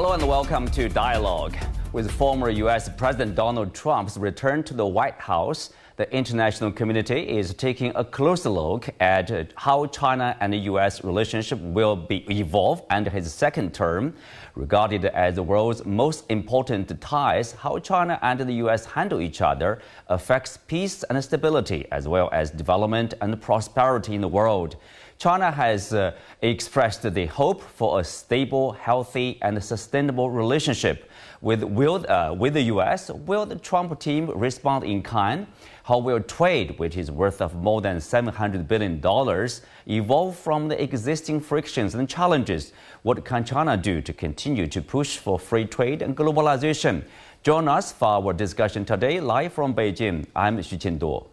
Hello and welcome to Dialogue. With former U.S. President Donald Trump's return to the White House, the international community is taking a closer look at how China and the U.S. relationship will evolve under his second term. Regarded as the world's most important ties, how China and the U.S. handle each other affects peace and stability, as well as development and prosperity in the world. China has expressed the hope for a stable, healthy, and sustainable relationship with the U.S. Will the Trump team respond in kind? How will trade, which is worth of more than $700 billion, evolve from the existing frictions and challenges? What can China do to continue to push for free trade and globalization? Join us for our discussion today, live from Beijing. I'm Xu Qinduo.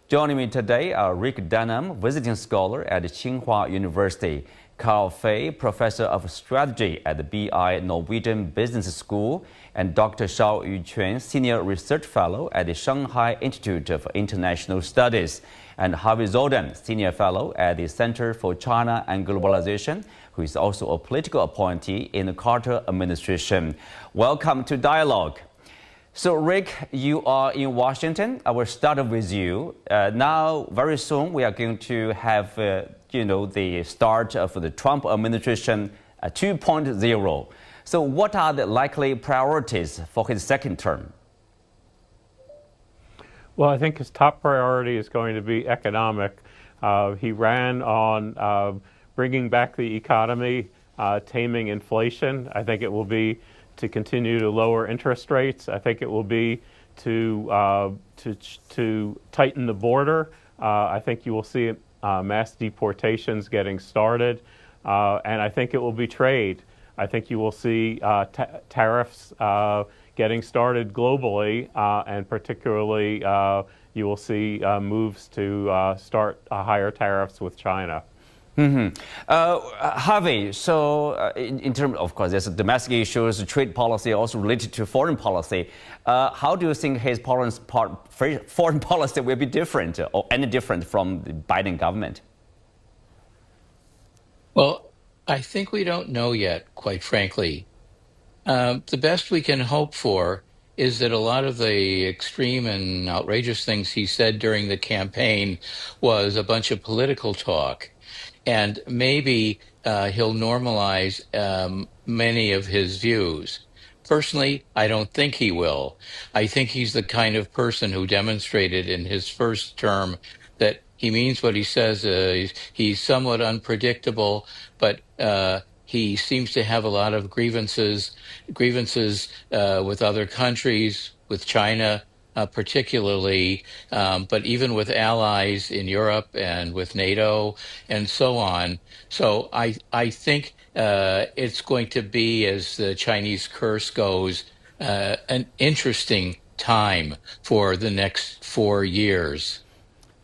Joining me today are Rick Dunham, visiting scholar at Tsinghua University, Carl Fei, professor of strategy at the BI Norwegian Business School, and Dr. Shao Yuqun, senior research fellow at the Shanghai Institute of International Studies, and Harvey Dzodin, senior fellow at the Center for China and Globalization, who is also a political appointee in the Carter administration. Welcome to Dialogue. So, Rick, you are in Washington. I will start with you. Now, very soon, we are going to have, the start of the Trump administration 2.0. So, what are the likely priorities for his second term? Well, I think his top priority is going to be economic. He ran on bringing back the economy, taming inflation. I think it will be to continue to lower interest rates. I think it will be to tighten the border. I think you will see mass deportations getting started, and I think it will be trade. I think you will see tariffs getting started globally, and particularly you will see moves to start higher tariffs with China. Harvey, so in terms, of course, there's domestic issues, trade policy, also related to foreign policy. How do you think his foreign policy will be different or any different from the Biden government? Well, I think we don't know yet, quite frankly. The best we can hope for is that a lot of the extreme and outrageous things he said during the campaign was a bunch of political talk. And maybe he'll normalize many of his views. Personally, I don't think he will. I think he's the kind of person who demonstrated in his first term that he means what he says. He's somewhat unpredictable, but he seems to have a lot of grievances with other countries, with China, particularly, but even with allies in Europe and with NATO and so on. So I think it's going to be, as the Chinese curse goes, an interesting time for the next 4 years.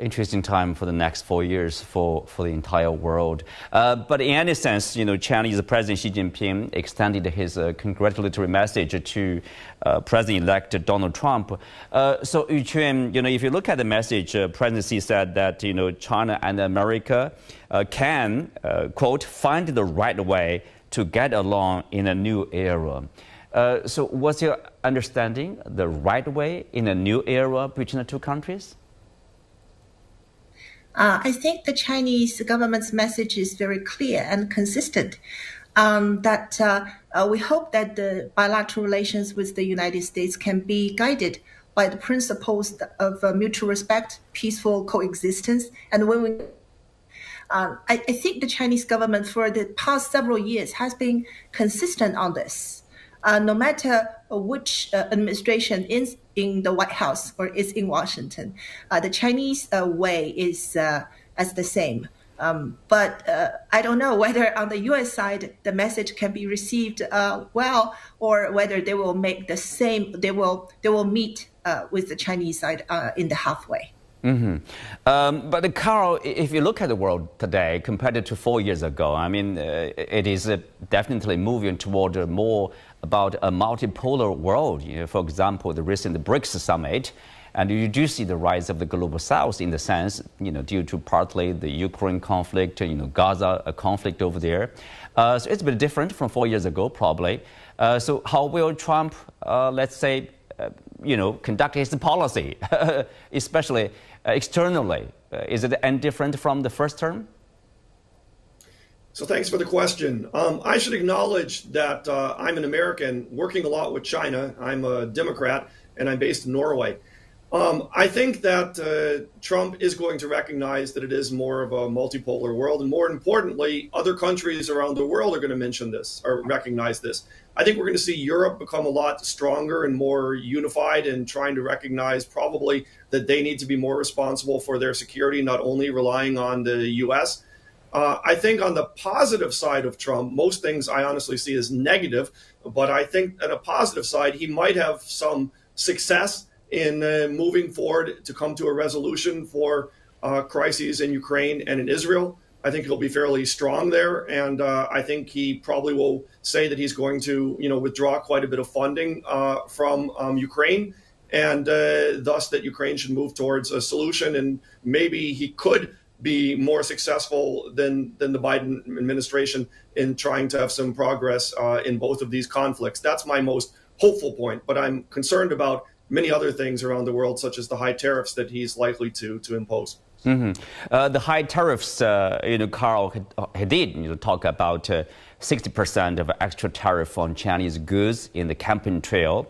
Interesting time for the next 4 years for the entire world. But in any sense, Chinese President Xi Jinping extended his congratulatory message to President-elect Donald Trump. So, Yuqun, if you look at the message, President Xi said that, China and America can, quote, find the right way to get along in a new era. So what's your understanding, the right way in a new era between the two countries? I think the Chinese government's message is very clear and consistent, that we hope that the bilateral relations with the United States can be guided by the principles of mutual respect, peaceful coexistence, and when I think the Chinese government for the past several years has been consistent on this. No matter which administration is in the White House or is in Washington, the Chinese way is as the same. But I don't know whether on the U.S. side the message can be received well, or whether they will make the same. They will meet with the Chinese side in the halfway. But Carl, if you look at the world today compared to 4 years ago, it is definitely moving toward more about a multipolar world. For example, the recent BRICS summit And you do see the rise of the global south in the sense, due to partly the Ukraine conflict, Gaza a conflict over there. So it's a bit different from 4 years ago, probably. So how will Trump, let's say, conduct his policy, especially externally? Is it any different from the first term? So thanks for the question. I should acknowledge that I'm an American working a lot with China. I'm a Democrat, and I'm based in Norway. I think that Trump is going to recognize that it is more of a multipolar world, and more importantly, other countries around the world are going to mention this or recognize this. I think we're going to see Europe become a lot stronger and more unified and trying to recognize probably that they need to be more responsible for their security, not only relying on the U.S. I think on the positive side of Trump, most things I honestly see as negative, but I think on a positive side, he might have some success in moving forward to come to a resolution for crises in Ukraine and in Israel. I think he'll be fairly strong there, and I think he probably will say that he's going to, withdraw quite a bit of funding from Ukraine, and thus that Ukraine should move towards a solution, and maybe he could be more successful than the Biden administration in trying to have some progress in both of these conflicts. That's my most hopeful point, but I'm concerned about many other things around the world, such as the high tariffs that he's likely to impose. Mm-hmm. The high tariffs, Carl, he did talk about 60% of extra tariff on Chinese goods in the campaign trail.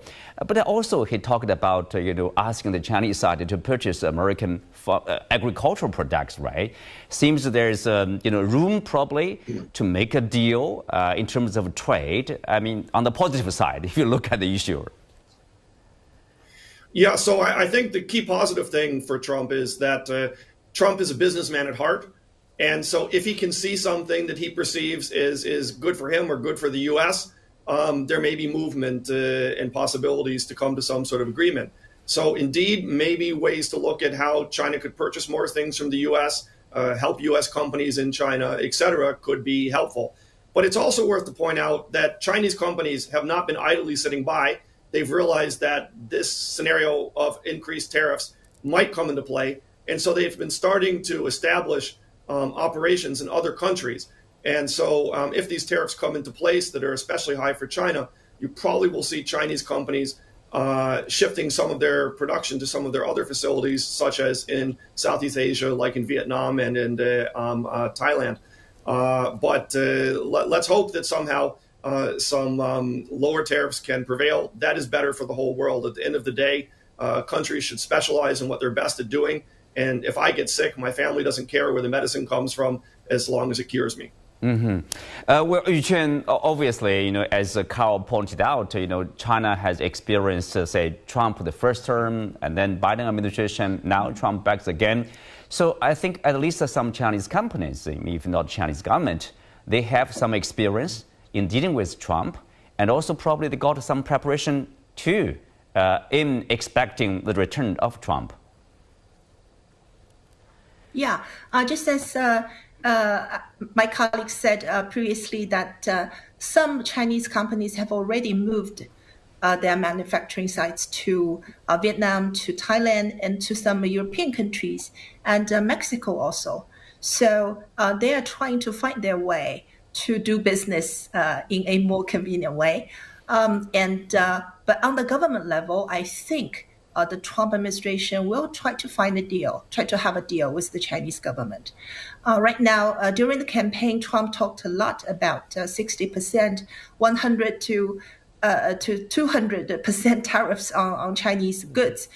But also he talked about, asking the Chinese side to purchase American agricultural products, right? Seems there's, room probably to make a deal in terms of trade. I mean, on the positive side, if you look at the issue. Yeah, so I think the key positive thing for Trump is that Trump is a businessman at heart. And so if he can see something that he perceives is good for him or good for the U.S., there may be movement and possibilities to come to some sort of agreement. So indeed, maybe ways to look at how China could purchase more things from the U.S., help U.S. companies in China, et cetera, could be helpful. But it's also worth to point out that Chinese companies have not been idly sitting by. They've realized that this scenario of increased tariffs might come into play. And so they've been starting to establish operations in other countries. And so if these tariffs come into place that are especially high for China, you probably will see Chinese companies shifting some of their production to some of their other facilities, such as in Southeast Asia, like in Vietnam and in Thailand. But let's hope that somehow some lower tariffs can prevail. That is better for the whole world. At the end of the day, countries should specialize in what they're best at doing. And if I get sick, my family doesn't care where the medicine comes from as long as it cures me. Mm-hmm. Well, Yuqun, obviously, as Carl pointed out, China has experienced, say, Trump the first term, and then Biden administration, now Trump back again. So I think at least some Chinese companies, if not Chinese government, they have some experience in dealing with Trump, and also probably they got some preparation too in expecting the return of Trump. Yeah, just as my colleague said previously that some Chinese companies have already moved their manufacturing sites to Vietnam, to Thailand, and to some European countries, and Mexico also. So they are trying to find their way to do business in a more convenient way. But on the government level, I think the Trump administration will try to find a deal, try to have a deal with the Chinese government. Right now, during the campaign, Trump talked a lot about 60%, 100 to 200% tariffs on Chinese goods.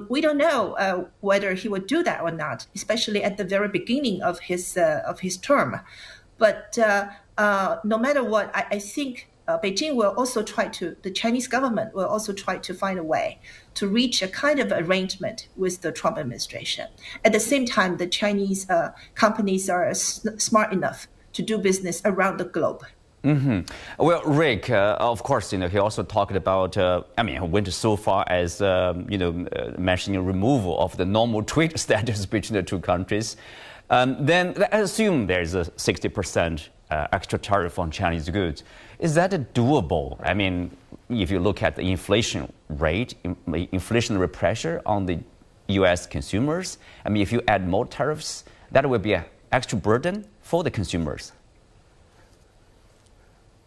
We don't know whether he would do that or not, especially at the very beginning of his term. But no matter what, I think Beijing will also the Chinese government will also try to find a way to reach a kind of arrangement with the Trump administration. At the same time, the Chinese companies are smart enough to do business around the globe. Mm-hmm. Well, Rick, of course, he also talked about, he went so far as, mentioning removal of the normal trade status between the two countries. Then let's assume there's a 60% extra tariff on Chinese goods. Is that doable? I mean, if you look at the inflation rate, inflationary pressure on the U.S. consumers, I mean, if you add more tariffs, that will be an extra burden for the consumers.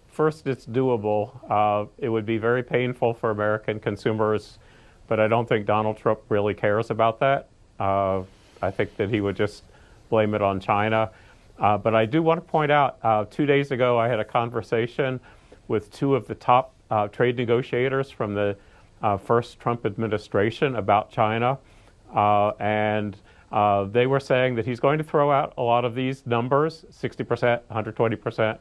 First, it's doable. It would be very painful for American consumers, but I don't think Donald Trump really cares about that. I think that he would just blame it on China. But I do want to point out, 2 days ago, I had a conversation with two of the top trade negotiators from the first Trump administration about China. And they were saying that he's going to throw out a lot of these numbers, 60%, 120%,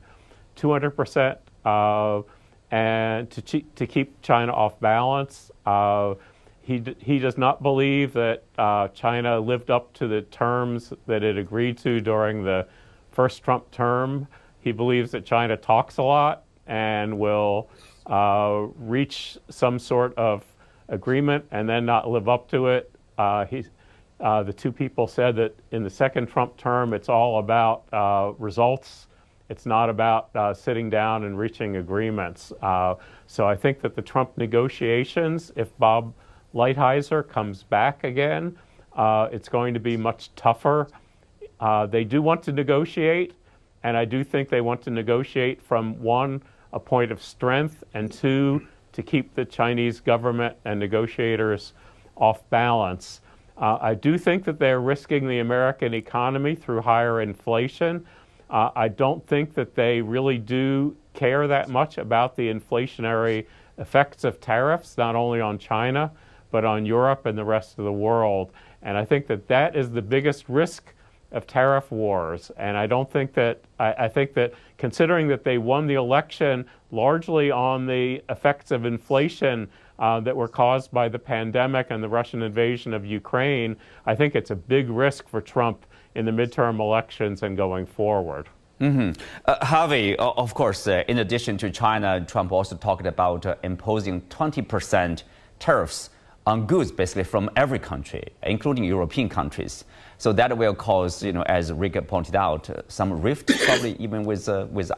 200%, and to keep China off balance. He does not believe that China lived up to the terms that it agreed to during the first Trump term. He believes that China talks a lot and will reach some sort of agreement and then not live up to it. The two people said that in the second Trump term, it's all about results. It's not about sitting down and reaching agreements. So I think that the Trump negotiations, if Bob Lighthizer comes back again, it's going to be much tougher. They do want to negotiate, and I do think they want to negotiate from, one, a point of strength, and two, to keep the Chinese government and negotiators off balance. I do think that they're risking the American economy through higher inflation. I don't think that they really do care that much about the inflationary effects of tariffs, not only on China, but on Europe and the rest of the world. And I think that that is the biggest risk of tariff wars. And I don't think that, I think that considering that they won the election largely on the effects of inflation that were caused by the pandemic and the Russian invasion of Ukraine, I think it's a big risk for Trump in the midterm elections and going forward. Harvey, of course, in addition to China, Trump also talked about imposing 20% tariffs on goods, basically from every country, including European countries. So that will cause, as Rick pointed out, some rift, probably even with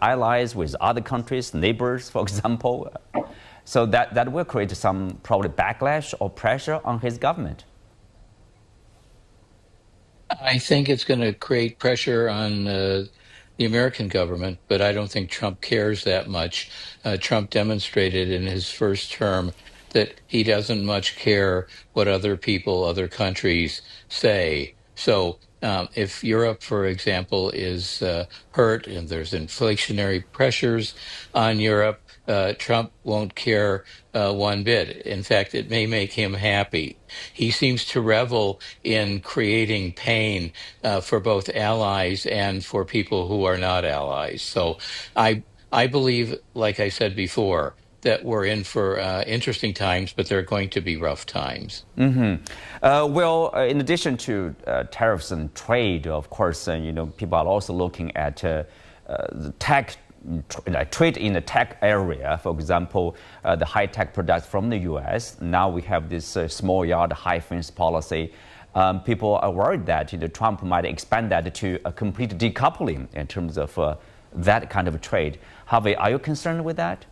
allies, with other countries, neighbors, for example. So that will create some probably backlash or pressure on his government. I think it's going to create pressure on the American government, but I don't think Trump cares that much. Trump demonstrated in his first term that he doesn't much care what other people, other countries say. So if Europe, for example, is hurt and there's inflationary pressures on Europe, Trump won't care one bit. In fact, it may make him happy. He seems to revel in creating pain for both allies and for people who are not allies. So I believe, like I said before, that we're in for interesting times, but they're going to be rough times. Well, in addition to tariffs and trade, of course, people are also looking at the tech, trade in the tech area. For example, the high-tech products from the U.S. Now we have this small yard, high fence policy. People are worried that Trump might expand that to a complete decoupling in terms of that kind of trade. Harvey, are you concerned with that?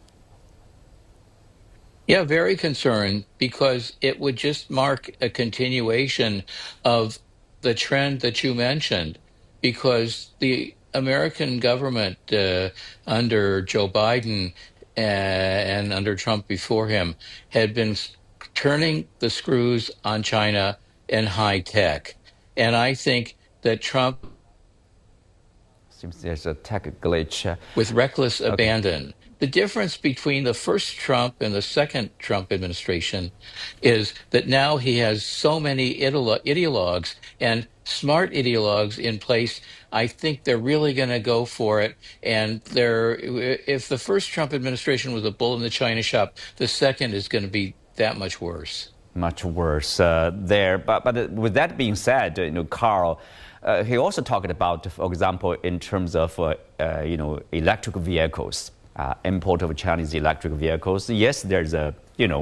Yeah, very concerned, because it would just mark a continuation of the trend that you mentioned, because the American government under Joe Biden and under Trump before him had been turning the screws on China and high tech. And I think that Trump, seems there's a tech glitch, with reckless abandon. The difference between the first Trump and the second Trump administration is that now he has so many ideologues and smart ideologues in place. I think they're really going to go for it. And if the first Trump administration was a bull in the china shop, the second is going to be that much worse. Much worse there. But with that being said, Carl, he also talked about, for example, in terms of electric vehicles. Import of Chinese electric vehicles. Yes, there's a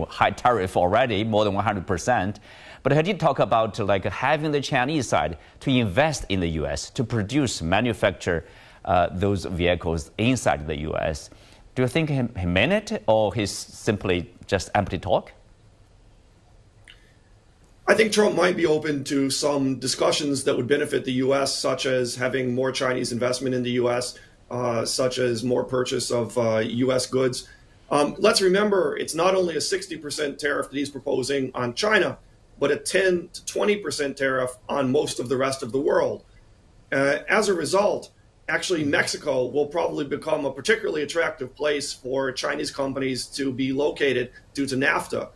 high tariff already, more than 100%. But he did talk about having the Chinese side to invest in the U.S. to produce, manufacture those vehicles inside the U.S. Do you think he meant it, or he's simply just empty talk? I think Trump might be open to some discussions that would benefit the U.S., such as having more Chinese investment in the U.S., such as more purchase of U.S. goods. Let's remember, it's not only a 60% tariff that he's proposing on China, but a 10 to 20% tariff on most of the rest of the world. As a result, actually, Mexico will probably become a particularly attractive place for Chinese companies to be located due to NAFTA.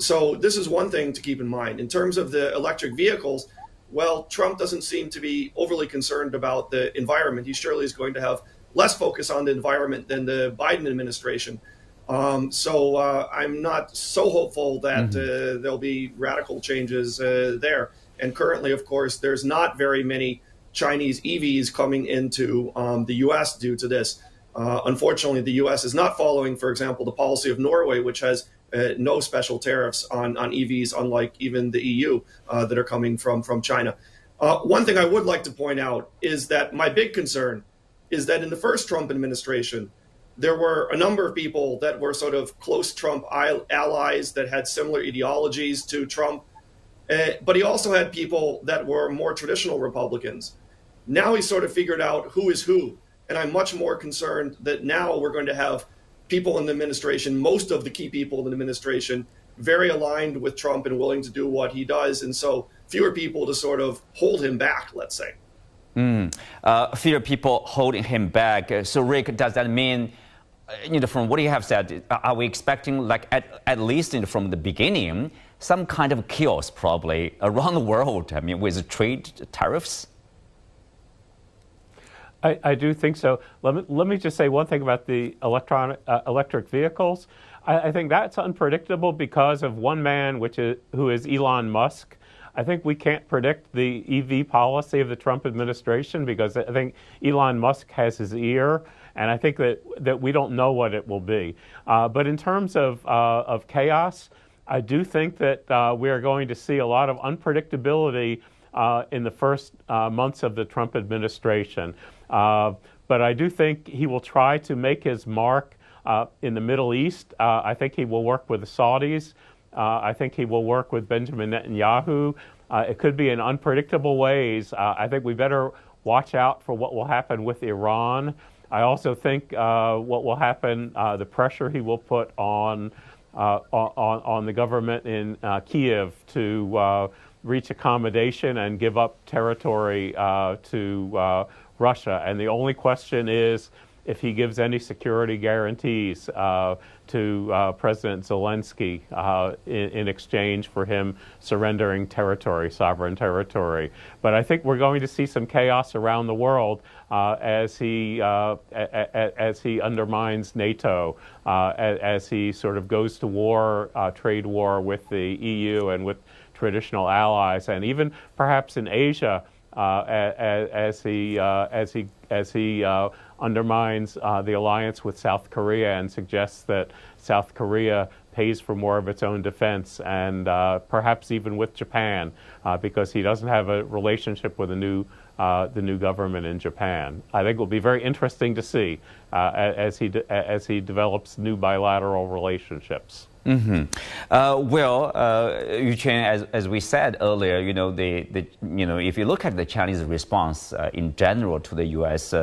So this is one thing to keep in mind. In terms of the electric vehicles, well, Trump doesn't seem to be overly concerned about the environment. He surely is going to have less focus on the environment than the Biden administration. So I'm not so hopeful that there'll be radical changes there. And currently, of course, there's not very many Chinese EVs coming into the U.S. due to this. Unfortunately, the U.S. is not following, for example, the policy of Norway, which has no special tariffs on EVs, unlike even the EU that are coming from China. One thing I would like to point out is that my big concern is that in the first Trump administration, there were a number of people that were sort of close Trump allies that had similar ideologies to Trump. But he also had people that were more traditional Republicans. Now he's sort of figured out who is who. And I'm much more concerned that now we're going to have people in the administration, most of the key people in the administration, very aligned with Trump and willing to do what he does. And so fewer people to sort of hold him back, let's say. Fewer people holding him back. So, Rick, does that mean, from what you have said, are we expecting, like, at least from the beginning, some kind of chaos probably around the world, with trade tariffs? I do think so. Let me just say one thing about the electric vehicles. I think that's unpredictable because of one man, who is Elon Musk. I think we can't predict the EV policy of the Trump administration because I think Elon Musk has his ear, and I think that we don't know what it will be. But in terms of chaos, I do think that we are going to see a lot of unpredictability in the first months of the Trump administration. But I do think he will try to make his mark in the Middle East. I think he will work with the Saudis. I think he will work with Benjamin Netanyahu. It could be in unpredictable ways. I think we better watch out for what will happen with Iran. I also think what will happen, the pressure he will put on the government in Kiev to reach accommodation and give up territory to Russia. And the only question is if he gives any security guarantees to President Zelensky in exchange for him surrendering sovereign territory. But I think we're going to see some chaos around the world as he undermines NATO, as he sort of goes to war, trade war with the EU and with traditional allies, and even perhaps in Asia, as he undermines the alliance with South Korea and suggests that South Korea pays for more of its own defense, and perhaps even with Japan, because he doesn't have a relationship with the new government in Japan. I think it will be very interesting to see as he develops new bilateral relationships. Well, Yuqun, as we said earlier, if you look at the Chinese response in general to the U.S.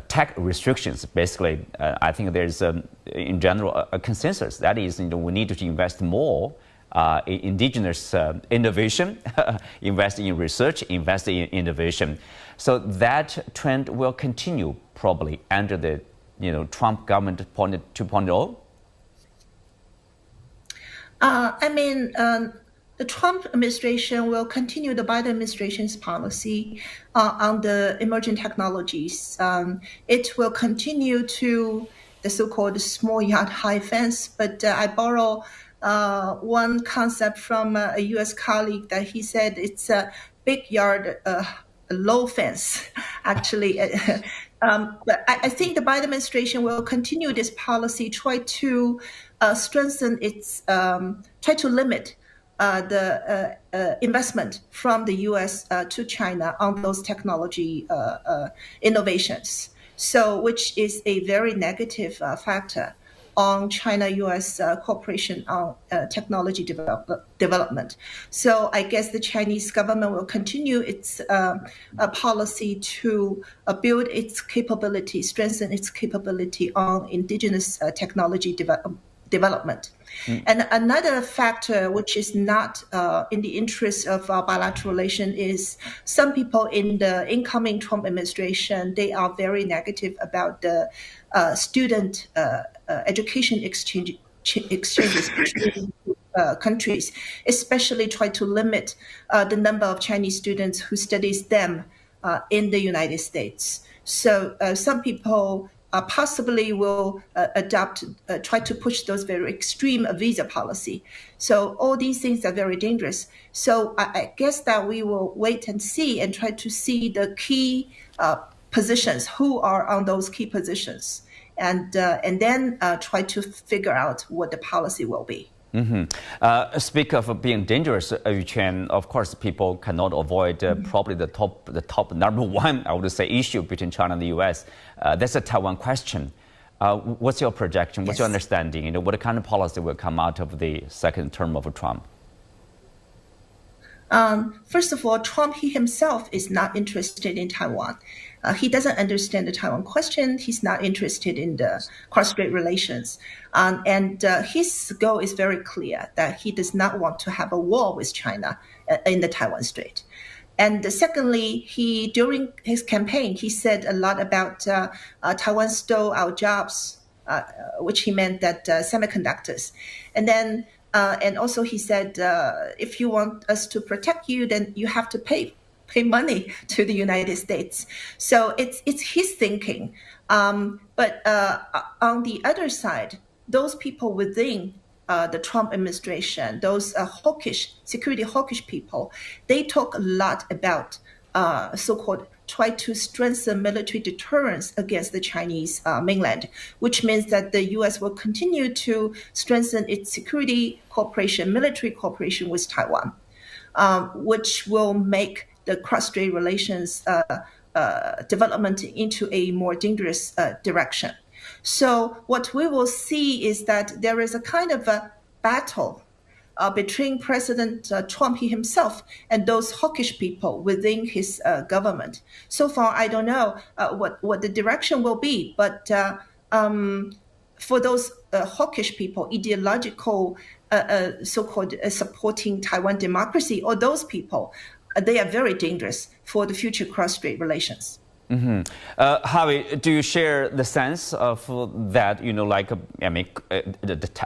Tech restrictions, basically, I think there's in general a consensus. That is, we need to invest more in indigenous innovation, invest in research, invest in innovation. So that trend will continue probably under the Trump government 2.0. The Trump administration will continue the Biden administration's policy on the emerging technologies. It will continue to the so-called small yard high fence, but I borrow one concept from a U.S. colleague that he said it's a big yard, low fence, actually. But I think the Biden administration will continue this policy, try to strengthen its, try to limit the investment from the U.S. To China on those technology innovations. So, which is a very negative factor on China-U.S. cooperation on technology development. So I guess the Chinese government will continue its policy to build its capability, strengthen its capability on indigenous technology development. And another factor which is not in the interest of our bilateral relation is some people in the incoming Trump administration, they are very negative about the student education exchanges between countries, especially try to limit the number of Chinese students who study STEM in the United States. So some people possibly will try to push those very extreme visa policy. So all these things are very dangerous. So I guess that we will wait and see and try to see the key positions, who are on those key positions, and then try to figure out what the policy will be. Speak of being dangerous, Yuqun, of course, people cannot avoid probably the top number one, I would say, issue between China and the U.S. That's the Taiwan question. What's your projection? What's your understanding? What kind of policy will come out of the second term of Trump? First of all, Trump, he himself is not interested in Taiwan. He doesn't understand the Taiwan question. He's not interested in the cross-strait relations. And his goal is very clear, that he does not want to have a war with China in the Taiwan Strait. And secondly, during his campaign, he said a lot about Taiwan stole our jobs, which he meant that semiconductors. And then and also he said, if you want us to protect you, then you have to pay money to the United States. So it's his thinking. But on the other side, those people within the Trump administration, those security hawkish people, they talk a lot about so-called try to strengthen military deterrence against the Chinese mainland, which means that the U.S. will continue to strengthen its security cooperation, military cooperation with Taiwan, which will make the cross-strait relations development into a more dangerous direction. So what we will see is that there is a kind of a battle between President Trump himself and those hawkish people within his government. So far, I don't know what the direction will be, but for those hawkish people, ideological, so-called supporting Taiwan democracy, or those people, they are very dangerous for the future cross-strait relations. Harvey, do you share the sense of that,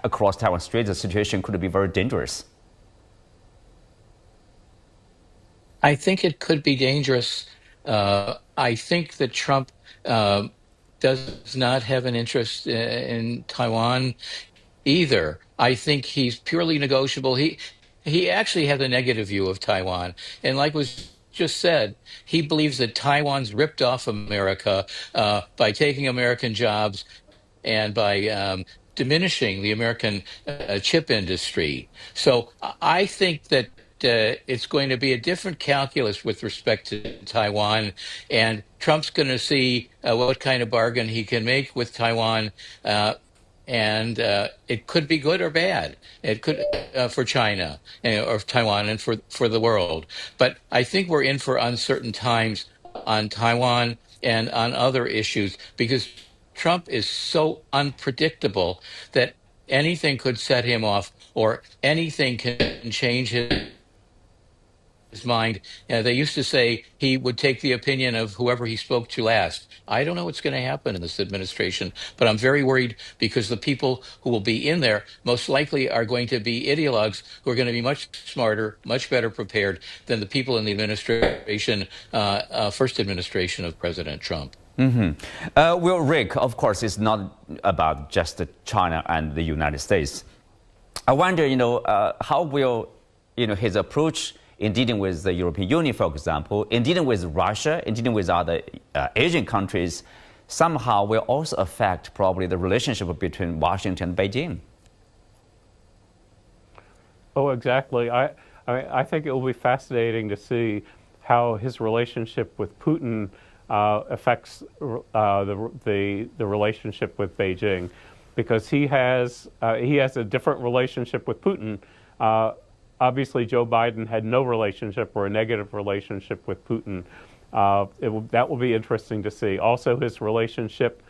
across Taiwan Strait, the situation could be very dangerous? I think it could be dangerous. I think that Trump does not have an interest in Taiwan either. I think he's purely negotiable. He actually has a negative view of Taiwan. And like was just said, he believes that Taiwan's ripped off America by taking American jobs and by diminishing the American chip industry. So I think that it's going to be a different calculus with respect to Taiwan, and Trump's going to see what kind of bargain he can make with Taiwan. And it could be good or bad. It could for China or Taiwan and for the world. But I think we're in for uncertain times on Taiwan and on other issues because Trump is so unpredictable that anything could set him off or anything can change his mind. They used to say he would take the opinion of whoever he spoke to last. I don't know what's going to happen in this administration, but I'm very worried because the people who will be in there most likely are going to be ideologues who are going to be much smarter, much better prepared than the people in the administration, first administration of President Trump. Well, Rick, of course, it's not about just China and the United States. I wonder, how will, his approach in dealing with the European Union, for example, in dealing with Russia, in dealing with other Asian countries, somehow will also affect probably the relationship between Washington and Beijing. Oh, exactly. I think it will be fascinating to see how his relationship with Putin affects the relationship with Beijing, because he has a different relationship with Putin. Obviously, Joe Biden had no relationship or a negative relationship with Putin. That will be interesting to see. Also, his relationship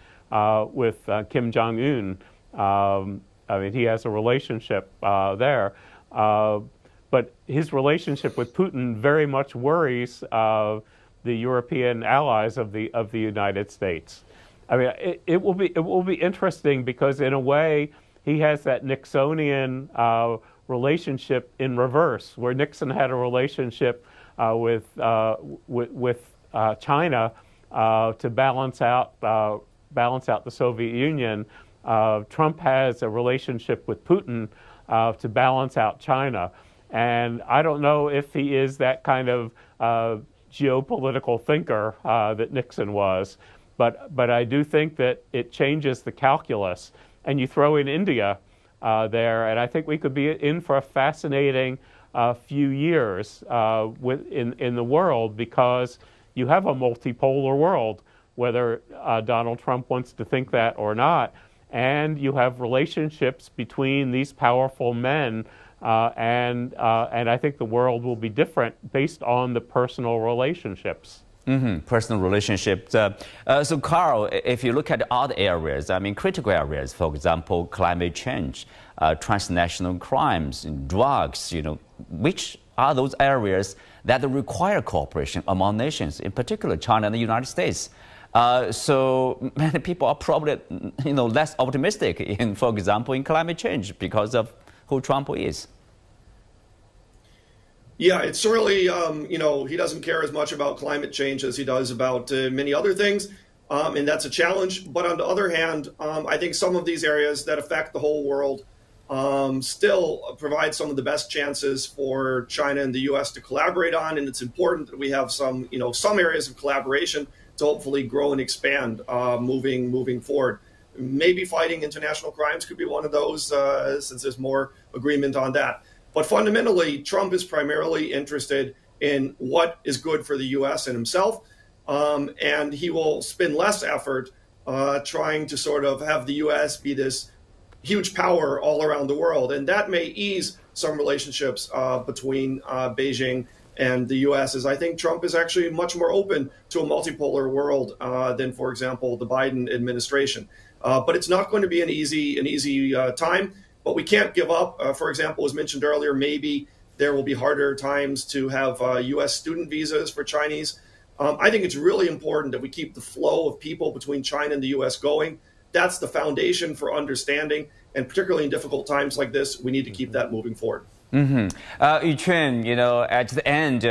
with Kim Jong-un. I mean, he has a relationship there. But his relationship with Putin very much worries the European allies of the United States. I mean, it will be interesting because in a way he has that Nixonian relationship in reverse, where Nixon had a relationship with China to balance out the Soviet Union. Trump has a relationship with Putin to balance out China. And I don't know if he is that kind of geopolitical thinker that Nixon was, but I do think that it changes the calculus. And you throw in India there, and I think we could be in for a fascinating few years in the world, because you have a multipolar world, whether Donald Trump wants to think that or not, and you have relationships between these powerful men. And I think the world will be different based on the personal relationships. Personal relationships. So, Carl, if you look at other areas, I mean, critical areas, for example, climate change, transnational crimes, drugs, which are those areas that require cooperation among nations, in particular China and the United States? So many people are probably, less optimistic in, for example, in climate change because of who Trump is. Yeah, it's certainly, he doesn't care as much about climate change as he does about many other things, and that's a challenge. But on the other hand, I think some of these areas that affect the whole world still provide some of the best chances for China and the U.S. to collaborate on, and it's important that we have some areas of collaboration to hopefully grow and expand moving forward. Maybe fighting international crimes could be one of those, since there's more agreement on that. But fundamentally, Trump is primarily interested in what is good for the U.S. and himself, and he will spend less effort trying to sort of have the U.S. be this huge power all around the world. And that may ease some relationships between Beijing and the U.S., as I think Trump is actually much more open to a multipolar world than, for example, the Biden administration. But it's not going to be an easy time. But we can't give up. For example, as mentioned earlier, maybe there will be harder times to have U.S. student visas for Chinese. I think it's really important that we keep the flow of people between China and the U.S. going. That's the foundation for understanding. And particularly in difficult times like this, we need to keep that moving forward. Yuqun, at the end,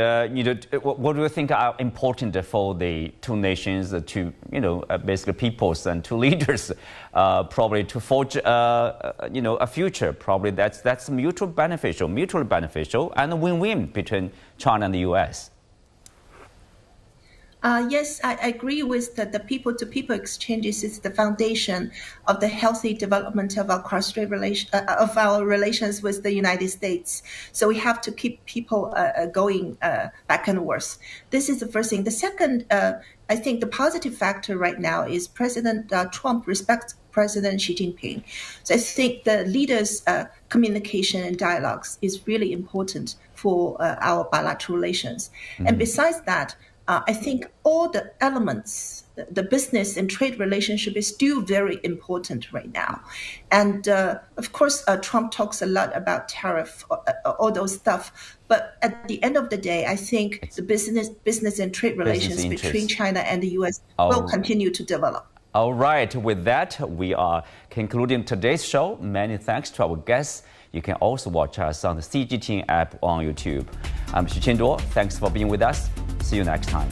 what do you think are important for the two nations, to, basically peoples and two leaders, probably to forge, a future, probably that's mutually beneficial and a win-win between China and the U.S.? Yes, I agree with the people-to-people exchanges is the foundation of the healthy development of our cross-strait relations with the United States. So we have to keep people going back and forth. This is the first thing. The second, I think the positive factor right now is President Trump respects President Xi Jinping. So I think the leaders' communication and dialogues is really important for our bilateral relations. And besides that, I think all the elements, the business and trade relationship is still very important right now. And of course, Trump talks a lot about tariff, all those stuff. But at the end of the day, I think the business and trade relations between China and the U.S. will continue to develop. All right. With that, we are concluding today's show. Many thanks to our guests. You can also watch us on the CGTN app on YouTube. I'm Xu Qinduo. Thanks for being with us. See you next time.